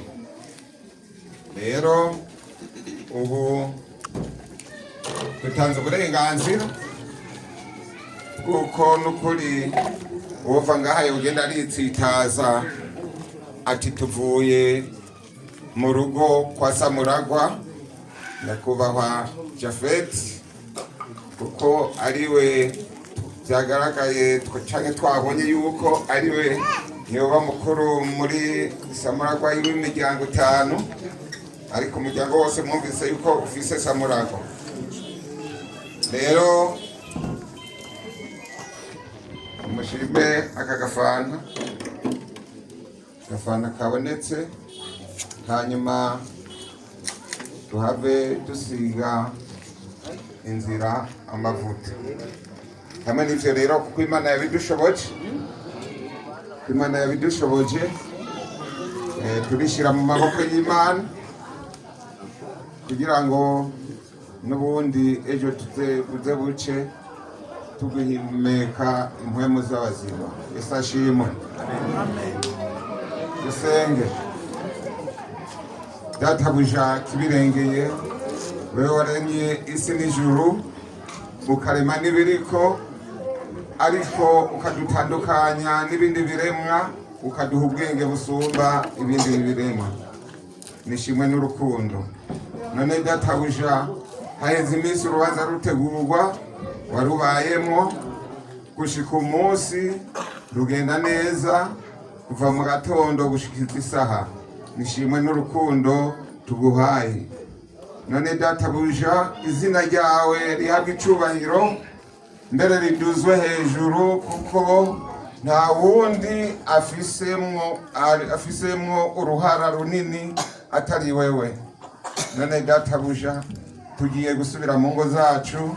Rero ubu dutanze uburenganzira kuko n'ukuri wova ngaha ugenda aritsitaza ati tuvuye mu rugo kwa Samuragwa nyakubahwa Japhet, kuko ariwe byagaragaye canke twabonye yuko ariwe yoba mukuru muri Samuragwa w'imiryango 5, ariko umuryango wose mwumvise yuko ufise Samuragwa. Rero umushime aka gafana kabonetse, hanyuma tuhave dusiga inzira amavuta hamwe n'ivyo. Rero kuko Imana yabidushoboje, turishira mu maboko y'Imana kugira ngo n'ubundi ejo tuze buce tuguhumeka impwemu z'abazima. Yesu ashimwe. Dusenge. Databuja kibirengeye, wewe waremye isi n'ijuru, ukarema n'ibiriko, ariko ukadutandukanya n'ibindi biremwa, ukaduha ubwenge busumba ibindi biremwa. Nishimwe n'urukundo. None databuja, haheze iminsi urubanza rutegurwa warubayemo, gushika umunsi rugenda neza, kuva mu gatondo gushikira isaha. Nishimwe n'urukundo tuguhaye. None databuja, izina ryawe rihabwe icubahiro, mbere riduzwe hejuru, kuko nta wundi afisemwo uruhara runini atari wewe. None databuja, tugiye gusubira mu ngo zacu,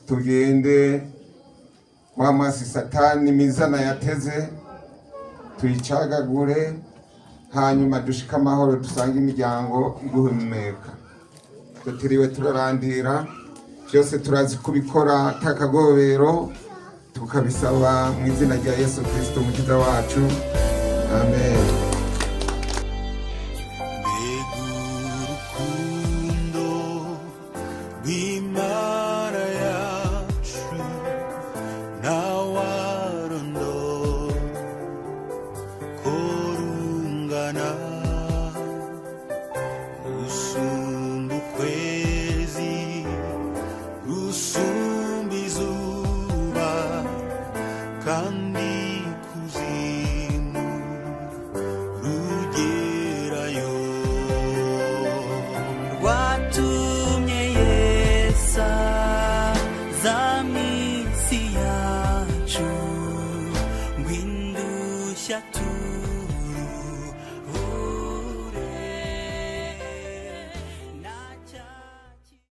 tugende kwa masi Satani mizana yateze, tuyicagagure, hanyuma dushika amahoro, dusanga imiryango iguhumeka. Tutiriwe turarandira, byose turazi kubikora takagobero, tukabisaba mu izina rya Yesu Kristo umukiza wacu. Amen.